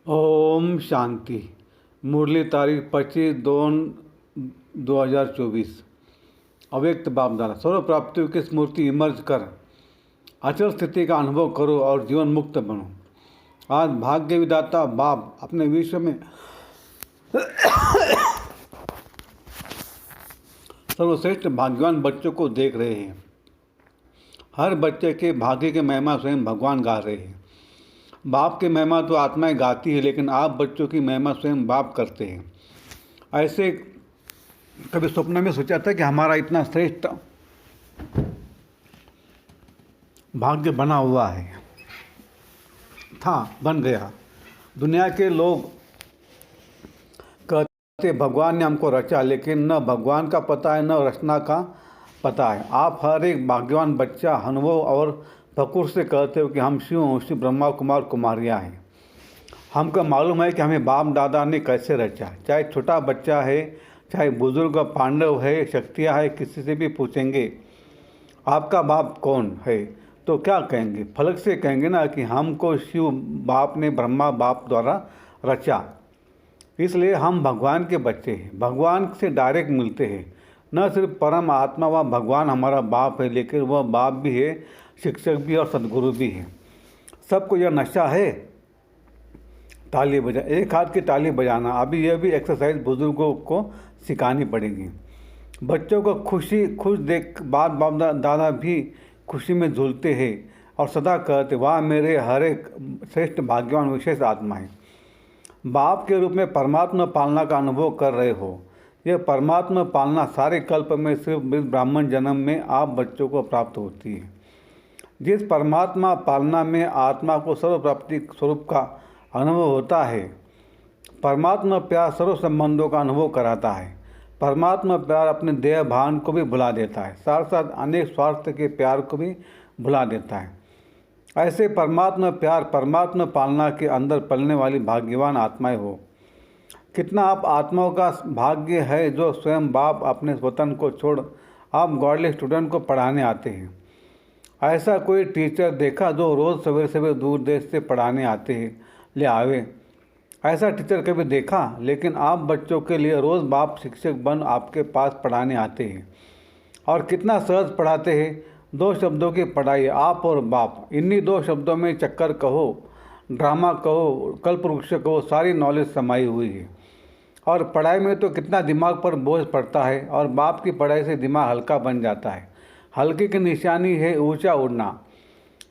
ओम शांति। मुरली तारीख 25/2/2024। अव्यक्त बाप द्वारा सर्व प्राप्तियों की स्मृति इमर्ज कर अचल स्थिति का अनुभव करो और जीवन मुक्त बनो। आज भाग्य विधाता बाप अपने विश्व में सर्वश्रेष्ठ भाग्यवान बच्चों को देख रहे हैं। हर बच्चे के भाग्य के महिमा स्वयं भगवान गा रहे हैं। बाप की महिमा तो आत्माएं गाती है, लेकिन आप बच्चों की महिमा स्वयं बाप करते हैं। ऐसे कभी स्वप्न में सोचा था कि हमारा इतना श्रेष्ठ भाग्य बना हुआ है? बन गया। दुनिया के लोग कहते भगवान ने हमको रचा, लेकिन न भगवान का पता है न रचना का पता है। आप हर एक भाग्यवान बच्चा अनुभव और फकुर से कहते हो कि हम शिव हूँ, शिव ब्रह्मा कुमार कुमारियाँ हैं। हमको मालूम है कि हमें बाप दादा ने कैसे रचा। चाहे छोटा बच्चा है, चाहे बुजुर्ग पांडव है, शक्तियाँ है, किसी से भी पूछेंगे आपका बाप कौन है तो क्या कहेंगे? फलक से कहेंगे ना कि हमको शिव बाप ने ब्रह्मा बाप द्वारा रचा। इसलिए हम भगवान के बच्चे हैं, भगवान से डायरेक्ट मिलते हैं। न सिर्फ परम आत्मा व भगवान हमारा बाप है, लेकिन वह बाप भी है, शिक्षक भी और सदगुरु भी है। सबको यह नशा है ताली बजा, एक हाथ की ताली बजाना। अभी यह भी एक्सरसाइज बुजुर्गों को सिखानी पड़ेगी। बच्चों को खुश देख बाप दादा भी खुशी में झूलते हैं और सदा कहते वाह मेरे हर एक श्रेष्ठ भाग्यवान विशेष आत्माएं। बाप के रूप में परमात्मा पालना का अनुभव कर रहे हो। यह परमात्मा पालना सारे कल्प में सिर्फ ब्राह्मण जन्म में आप बच्चों को प्राप्त होती है। जिस परमात्मा पालना में आत्मा को सर्व प्राप्ति स्वरूप का अनुभव होता है। परमात्मा प्यार सर्व संबंधों का अनुभव कराता है। परमात्मा प्यार अपने देह भान को भी भुला देता है, साथ साथ अनेक स्वार्थ के प्यार को भी भुला देता है। ऐसे परमात्मा प्यार परमात्मा पालना के अंदर पलने वाली भाग्यवान आत्माएं हो। कितना आप आत्माओं का भाग्य है जो स्वयं बाप अपने वतन को छोड़ आप गॉडली स्टूडेंट को पढ़ाने आते हैं। ऐसा कोई टीचर देखा जो रोज़ सवेरे सवेरे दूर देश से पढ़ाने आते हैं ले आवे? ऐसा टीचर कभी देखा? लेकिन आप बच्चों के लिए रोज़ बाप शिक्षक बन आपके पास पढ़ाने आते हैं और कितना सहज पढ़ाते हैं। दो शब्दों की पढ़ाई, आप और बाप। इन्हीं दो शब्दों में चक्कर कहो, ड्रामा कहो, कल्पवृक्ष कहो, सारी नॉलेज समाई हुई है। और पढ़ाई में तो कितना दिमाग पर बोझ पड़ता है, और बाप की पढ़ाई से दिमाग हल्का बन जाता है। हल्के की निशानी है ऊंचा उड़ना।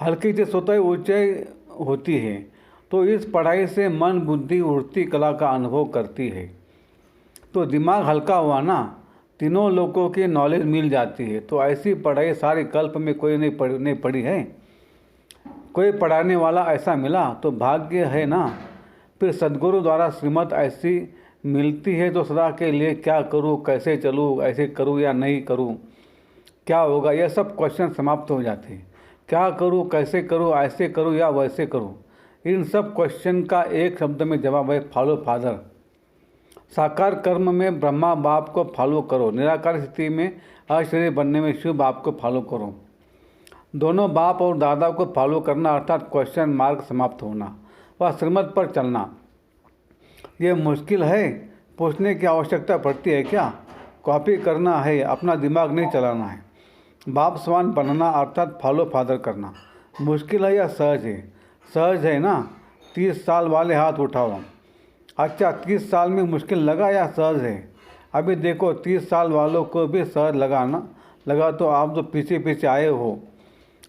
हल्की से स्वतः ऊंचाई होती है। तो इस पढ़ाई से मन बुद्धि उड़ती कला का अनुभव करती है, तो दिमाग हल्का हुआ ना, तीनों लोगों की नॉलेज मिल जाती है। तो ऐसी पढ़ाई सारे कल्प में कोई नहीं पढ़ी है। कोई पढ़ाने वाला ऐसा मिला तो भाग्य है ना। फिर सदगुरु द्वारा श्रीमत ऐसी मिलती है तो सदा के लिए क्या करूँ, कैसे चलूँ, ऐसे करूँ या नहीं करूँ, क्या होगा, यह सब क्वेश्चन समाप्त हो जाते हैं। क्या करूँ, कैसे करूँ, ऐसे करूँ या वैसे करूँ, इन सब क्वेश्चन का एक शब्द में जवाब है फॉलो फादर। साकार कर्म में ब्रह्मा बाप को फॉलो करो, निराकार स्थिति में अशरीर बनने में शिव बाप को फॉलो करो। दोनों बाप और दादा को फॉलो करना अर्थात क्वेश्चन मार्क समाप्त होना व श्रीमत पर चलना। ये मुश्किल है, पूछने की आवश्यकता पड़ती है क्या? कॉपी करना है, अपना दिमाग नहीं चलाना है। बाप समान बनना अर्थात फॉलो फादर करना मुश्किल है या सहज है? सहज है ना। 30 साल वाले हाथ उठाओ। अच्छा, 30 साल में मुश्किल लगा या सहज है? अभी देखो 30 साल वालों को भी सहज लगा तो आप जो पीछे पीछे आए हो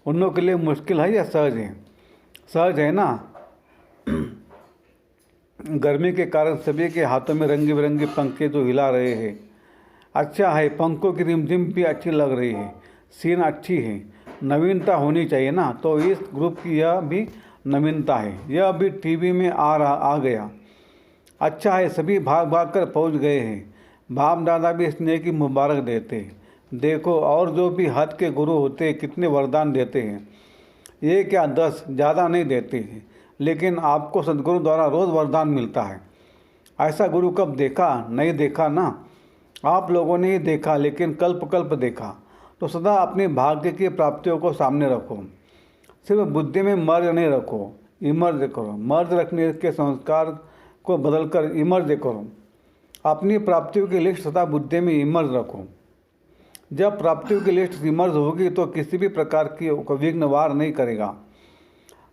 उन लोगों के लिए मुश्किल है या सहज है? सहज है ना। गर्मी के कारण सभी के हाथों में रंगी बिरंगे पंखे जो हिला रहे हैं। अच्छा है, पंखों की रिमझिम भी अच्छी लग रही है, सीन अच्छी है, नवीनता होनी चाहिए ना। तो इस ग्रुप की यह भी नवीनता है, यह भी टीवी में आ गया। अच्छा है, सभी भाग कर पहुंच गए हैं। बाप दादा भी स्नेह की मुबारक देते हैं। देखो और जो भी हद के गुरु होते हैं कितने वरदान देते हैं। ये क्या 10 ज़्यादा नहीं देते हैं, लेकिन आपको सदगुरु द्वारा रोज़ वरदान मिलता है। ऐसा गुरु कब देखा? नहीं देखा ना। आप लोगों ने ही देखा, लेकिन कल्प देखा। तो सदा अपने भाग्य की प्राप्तियों को सामने रखो, सिर्फ बुद्धि में मर्ज नहीं रखो। इमर्ज करो। मर्ज रखने के संस्कार को बदलकर इमर्ज करो। अपनी प्राप्तियों की लिस्ट सदा बुद्धि में इमर्ज रखो। जब प्राप्तियों की लिस्ट इमर्ज होगी तो किसी भी प्रकार की विघ्न वार नहीं करेगा,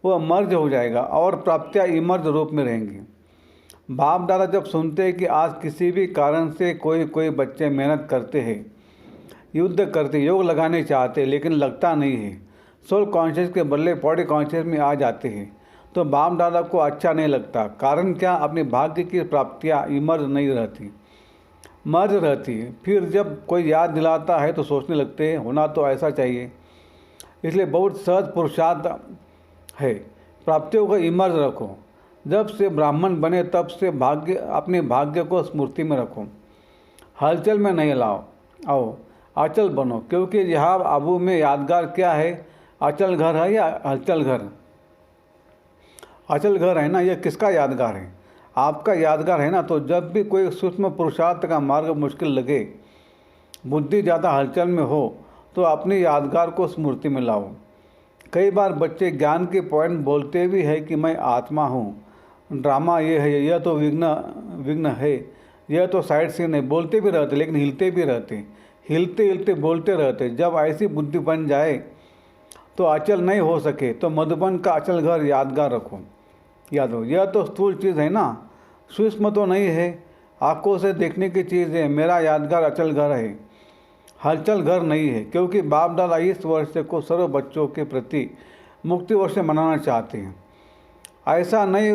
वह मर्ज हो जाएगा और प्राप्तियाँ इमर्ज रूप में रहेंगी। बाप दादा जब सुनते हैं कि आज किसी भी कारण से कोई बच्चे मेहनत करते हैं, युद्ध करते, योग लगाने चाहते, लेकिन लगता नहीं है, सोल कॉन्शियस के बदले बॉडी कॉन्शियस में आ जाते हैं, तो बाप दादा को अच्छा नहीं लगता। कारण क्या? अपने भाग्य की प्राप्तियाँ इमर्ज नहीं रहती, मर्ज रहती है। फिर जब कोई याद दिलाता है तो सोचने लगते हैं होना तो ऐसा चाहिए। इसलिए बहुत सहज पुरुषार्थ है, प्राप्तियों को इमर्ज रखो। जब से ब्राह्मण बने तब से अपने भाग्य को स्मृति में रखो, हलचल में नहीं आओ, अचल बनो। क्योंकि यहाँ आबू में यादगार क्या है? अचल घर है या हलचल घर? अचल घर है ना, यह किसका यादगार है? आपका यादगार है ना। तो जब भी कोई सूक्ष्म पुरुषार्थ का मार्ग मुश्किल लगे, बुद्धि ज़्यादा हलचल में हो, तो अपनी यादगार को स्मृति में लाओ। कई बार बच्चे ज्ञान के पॉइंट बोलते भी है कि मैं आत्मा हूँ, ड्रामा ये है, यह तो विघ्न है, यह तो साइड सीन है, बोलते भी रहते, लेकिन हिलते भी रहते, हिलते हिलते बोलते रहते। जब ऐसी बुद्धि बन जाए तो अचल नहीं हो सके, तो मधुबन का अचल घर यादगार रखो। याद हो, यह तो स्थूल चीज़ है ना, सूक्ष्म तो नहीं है, आंखों से देखने की चीज़ है। मेरा यादगार अचल घर है, हलचल घर नहीं है। क्योंकि बाप दादा इस वर्ष को सर्व बच्चों के प्रति मुक्ति वर्ष मनाना चाहते हैं। ऐसा नहीं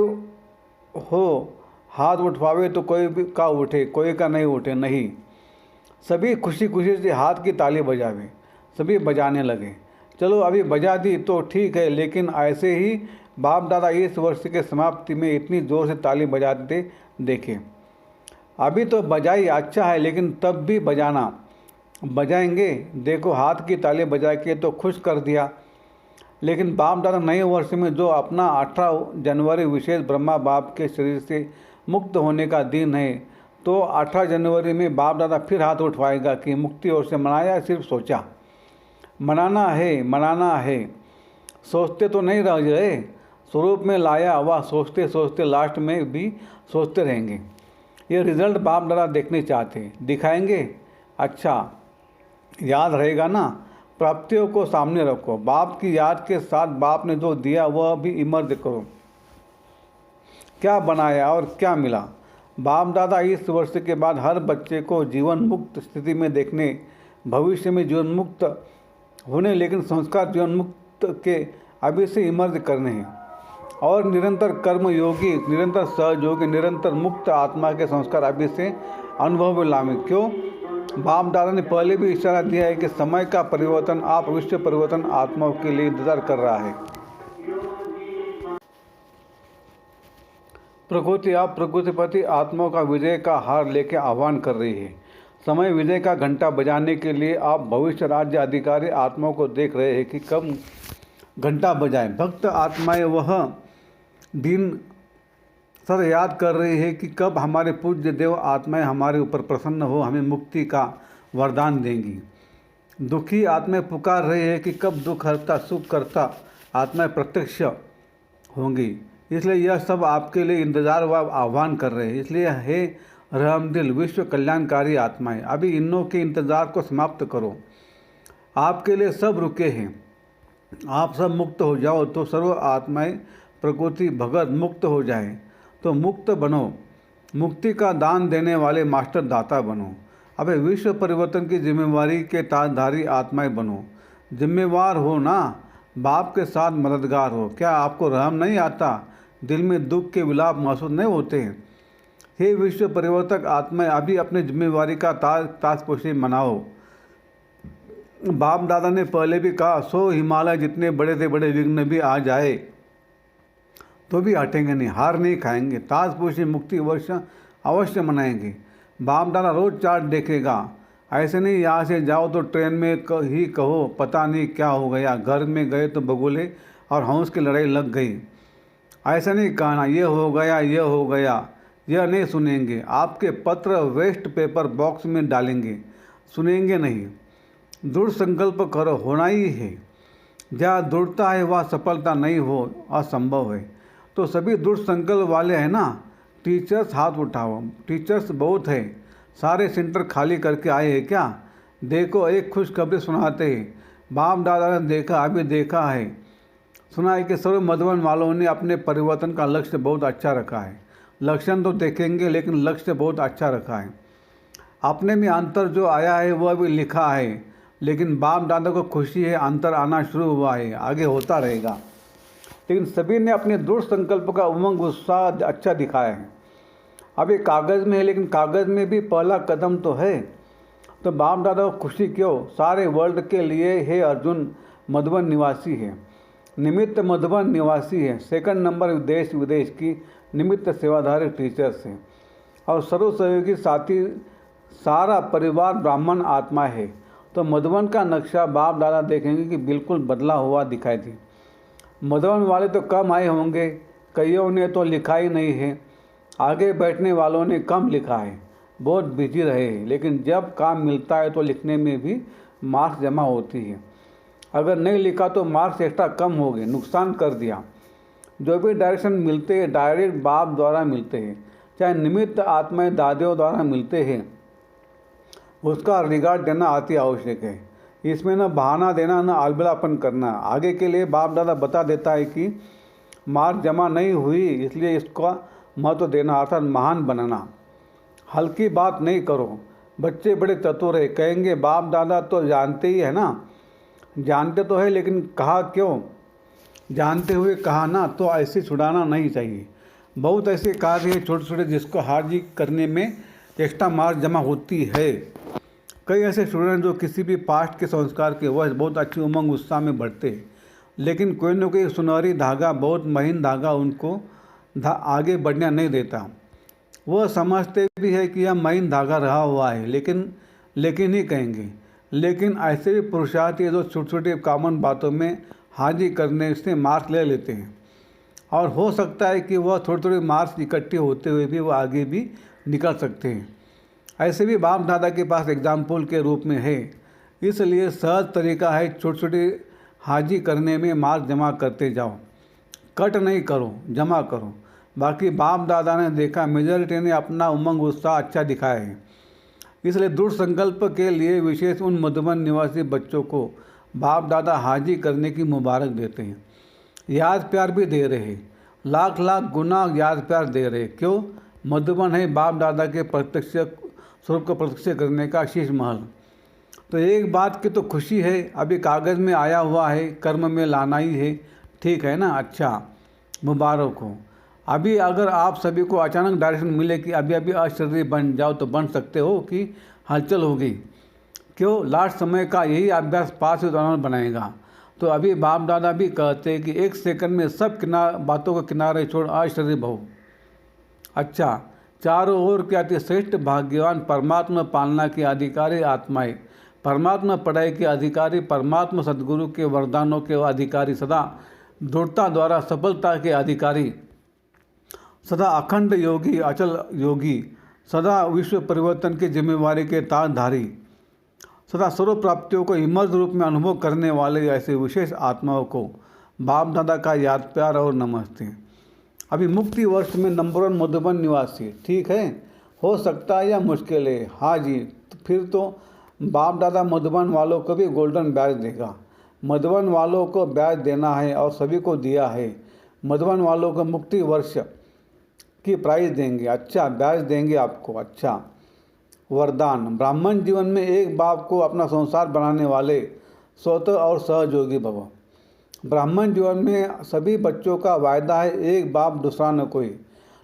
हो हाथ उठवावे तो कोई भी का उठे, कोई का नहीं उठे, नहीं। सभी खुशी खुशी से हाथ की ताली बजावे, सभी बजाने लगे। चलो अभी बजा दी तो ठीक है, लेकिन ऐसे ही बाप दादा इस वर्ष के समाप्ति में इतनी ज़ोर से ताली बजाते देखे। अभी तो बजाई अच्छा है, लेकिन तब भी बजाएंगे। देखो हाथ की ताली बजा के तो खुश कर दिया, लेकिन बाप दादा नए वर्ष में जो अपना 18 जनवरी विशेष ब्रह्मा बाप के शरीर से मुक्त होने का दिन है, तो 18 जनवरी में बाप दादा फिर हाथ उठवाएगा कि मुक्ति ओर से मनाया, सिर्फ सोचा। मनाना है, सोचते तो नहीं रह गए, स्वरूप में लाया। वह सोचते सोचते लास्ट में भी सोचते रहेंगे। ये रिजल्ट बाप दादा देखने चाहते, दिखाएंगे। अच्छा याद रहेगा ना। प्राप्तियों को सामने रखो, बाप की याद के साथ बाप ने जो दिया वह भी इमर्ज करो। क्या बनाया और क्या मिला? बाप दादा इस वर्ष के बाद हर बच्चे को जीवन मुक्त स्थिति में देखने, भविष्य में जीवन मुक्त होने, लेकिन संस्कार जीवन मुक्त के अभी से इमर्ज करने हैं। और निरंतर कर्म योगी, निरंतर सहयोगी, निरंतर मुक्त आत्मा के संस्कार अभी से अनुभव में लावे। क्यों? बाप दादा ने पहले भी इशारा दिया है कि समय का परिवर्तन, आप विश्व परिवर्तन आत्माओं के लिए इंतजार कर रहा है। प्रकृति आप प्रकृतिपति आत्माओं का विजय का हार लेके आह्वान कर रही है। समय विजय का घंटा बजाने के लिए आप भविष्य राज्य अधिकारी आत्माओं को देख रहे हैं कि कब घंटा बजाएं। भक्त आत्माएं वह दिन सर याद कर रही है कि कब हमारे पूज्य देव आत्माएं हमारे ऊपर प्रसन्न हो, हमें मुक्ति का वरदान देंगी। दुखी आत्माएं पुकार रही है कि कब दुख हरता सुख करता आत्माएं प्रत्यक्ष होंगी। इसलिए यह सब आपके लिए इंतजार व आह्वान कर रहे हैं। इसलिए हे रहमदिल विश्व कल्याणकारी आत्माएं, अभी इन्हों के इंतज़ार को समाप्त करो। आपके लिए सब रुके हैं, आप सब मुक्त हो जाओ तो सर्व आत्माएं प्रकृति भगत मुक्त हो जाए। तो मुक्त बनो, मुक्ति का दान देने वाले मास्टर दाता बनो। अबे विश्व परिवर्तन की जिम्मेवारी के ताजधारी आत्माएं बनो। जिम्मेवार हो ना, बाप के साथ मददगार हो। क्या आपको रहम नहीं आता? दिल में दुख के विलाप महसूस नहीं होते हैं? हे विश्व परिवर्तक आत्माएं, अभी अपनी जिम्मेवारी का ताजपोशी मनाओ। बाप दादा ने पहले भी कहा, 100 हिमालय जितने बड़े से बड़े विघ्न भी आ जाए तो भी हटेंगे नहीं, हार नहीं खाएंगे। ताजपोशी मुक्ति वर्ष अवश्य मनाएंगे। बाप दादा रोज चार्ट देखेगा। ऐसे नहीं यहाँ से जाओ तो ट्रेन में ही कहो पता नहीं क्या हो गया, घर में गए तो बगुले और हंस की लड़ाई लग गई। ऐसा नहीं कहना ये हो गया, यह नहीं सुनेंगे। आपके पत्र वेस्ट पेपर बॉक्स में डालेंगे, सुनेंगे नहीं। दृढ़ संकल्प करो, होना ही है। जहाँ दृढ़ता है वह सफलता नहीं हो असंभव है। तो सभी दृढ़ संकल्प वाले हैं ना, टीचर्स हाथ उठाओ। टीचर्स बहुत है, सारे सेंटर खाली करके आए हैं क्या? देखो एक खुशखबरी सुनाते हैं। बाप दादा ने देखा, अभी देखा है, सुना है कि सर्व मधुबन वालों ने अपने परिवर्तन का लक्ष्य बहुत अच्छा रखा है। लक्षण तो देखेंगे लेकिन लक्ष्य बहुत अच्छा रखा है। अपने में अंतर जो आया है वह भी लिखा है, लेकिन बाप दादा को खुशी है, अंतर आना शुरू हुआ है, आगे होता रहेगा। लेकिन सभी ने अपने दृढ़ संकल्प का उमंग उत्साह अच्छा दिखाया है। अभी कागज़ में है लेकिन कागज़ में भी पहला कदम तो है। तो बाप दादा को खुशी क्यों? सारे वर्ल्ड के लिए हे अर्जुन मधुबन निवासी है, निमित्त मधुबन निवासी है। सेकंड नंबर देश विदेश की निमित्त सेवाधारी टीचर्स हैं और सर्व सहयोगी साथी, सारा परिवार ब्राह्मण आत्मा है। तो मधुबन का नक्शा बाप दादा देखेंगे कि बिल्कुल बदला हुआ दिखाई दे। मधुबन वाले तो कम आए होंगे, कईयों ने तो लिखा ही नहीं है। आगे बैठने वालों ने कम लिखा है, बहुत बिजी रहे हैं। लेकिन जब काम मिलता है तो लिखने में भी मार्क्स जमा होती है। अगर नहीं लिखा तो मार्क्स एक्स्ट्रा कम हो गए, नुकसान कर दिया। जो भी डायरेक्शन मिलते हैं डायरेक्ट बाप द्वारा मिलते हैं, चाहे निमित्त आत्माएं दादियों द्वारा मिलते हैं, उसका रिगार्ड देना अति आवश्यक है। इसमें न बहाना देना न अलबेलापन करना। आगे के लिए बाप दादा बता देता है कि मार्क जमा नहीं हुई इसलिए इसका महत्व देना, अर्थात महान बनाना। हल्की बात नहीं करो। बच्चे बड़े चतुर है, कहेंगे बाप दादा तो जानते ही है ना। जानते तो है लेकिन कहा क्यों? जानते हुए कहा ना, तो ऐसे छुड़ाना नहीं चाहिए। बहुत ऐसे कार्य हैं छोटे छोटे जिसको हार जीत करने में एक्स्ट्रा मार्क जमा होती है। कई ऐसे स्टूडेंट जो किसी भी पास्ट के संस्कार के वह बहुत अच्छी उमंग उत्साह में बढ़ते हैं, लेकिन कोई न कोई सुनहरी धागा, बहुत महीन धागा उनको आगे बढ़ने नहीं देता। वह समझते भी है कि यह महीन धागा रहा हुआ है, लेकिन ही कहेंगे। लेकिन ऐसे भी पुरुषार्थ ये जो छोटी छोटी कॉमन बातों में हाजिर करने से मार्क्स ले लेते हैं, और हो सकता है कि वह थोड़े थोड़े मार्क्स इकट्ठे होते हुए भी वह आगे भी निकल सकते हैं। ऐसे भी बाप दादा के पास एग्जाम्पल के रूप में है। इसलिए सहज तरीका है, छोटी छोटी हाजिर करने में मार्क्स जमा करते जाओ, कट नहीं करो, जमा करो। बाकी बाप दादा ने देखा मेजॉरिटी ने अपना उमंग उत्साह अच्छा दिखाया है। इसलिए दृढ़ संकल्प के लिए विशेष उन मधुबन निवासी बच्चों को बाप दादा हाजिर करने की मुबारक देते हैं। याद प्यार भी दे रहे हैं, लाख लाख गुना याद प्यार दे रहे। क्यों? मधुबन है बाप दादा के प्रत्यक्ष स्वरूप को प्रत्यक्ष करने का शीश महल। तो एक बात की तो खुशी है, अभी कागज़ में आया हुआ है, कर्म में लाना ही है, ठीक है ना? अच्छा, मुबारक हो। अभी अगर आप सभी को अचानक डायरेक्शन मिले कि अभी अभी अशरीरी बन जाओ, तो बन सकते हो कि हलचल होगी। क्यों? लास्ट समय का यही अभ्यास पास उदाहरण बनाएगा। तो अभी बाप दादा भी कहते हैं कि एक सेकंड में सब बातों को किनारे छोड़ अशरीरी भव। अच्छा, चारों ओर के अति श्रेष्ठ भाग्यवान परमात्मा पालना के अधिकारी आत्माएं, परमात्मा पढ़ाई के अधिकारी, परमात्मा सद्गुरु के वरदानों के अधिकारी, सदा दृढ़ता द्वारा सफलता के अधिकारी, सदा अखंड योगी, अचल योगी, सदा विश्व परिवर्तन की जिम्मेवारी के ताजधारी, सदा सर्व प्राप्तियों को इमर्ज रूप में अनुभव करने वाले ऐसे विशेष आत्माओं को बाप दादा का याद प्यार और नमस्ते। अभी मुक्ति वर्ष में नंबर 1 मधुबन निवासी, ठीक है? हो सकता है या मुश्किल है? हाँ जी, तो फिर तो बाप दादा मधुबन वालों को भी गोल्डन बैज देगा। मधुबन वालों को बैज देना है और सभी को दिया है। मधुबन वालों को मुक्ति वर्ष की प्राइज देंगे, अच्छा बैज देंगे आपको। अच्छा, वरदान ब्राह्मण जीवन में एक बाप को अपना संसार बनाने वाले स्वतः और सहयोगी भव। ब्राह्मण जीवन में सभी बच्चों का वायदा है, एक बाप दूसरा न कोई।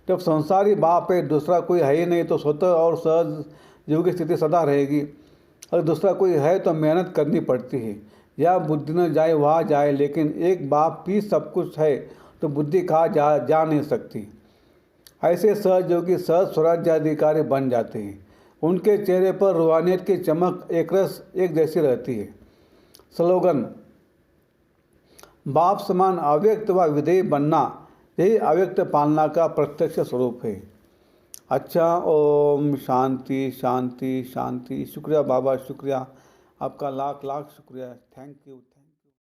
जब संसारी बाप है, दूसरा कोई है ही नहीं, तो स्वतः और सहयोगी स्थिति सदा रहेगी। अगर दूसरा कोई है तो मेहनत करनी पड़ती है, या बुद्धि न जाए वहाँ जाए, लेकिन एक बाप ही सब कुछ है तो बुद्धि कहाँ जा नहीं सकती। ऐसे सहयोगी सहज स्वराज्य अधिकारी बन जाते हैं। उनके चेहरे पर रूहानियत की चमक एक रस एक जैसी रहती है। स्लोगन, बाप समान अव्यक्त व विधेय बनना, यही अव्यक्त पालना का प्रत्यक्ष स्वरूप है। अच्छा, ओम शांति शांति शांति। शुक्रिया बाबा, शुक्रिया आपका, लाख लाख शुक्रिया। Thank you.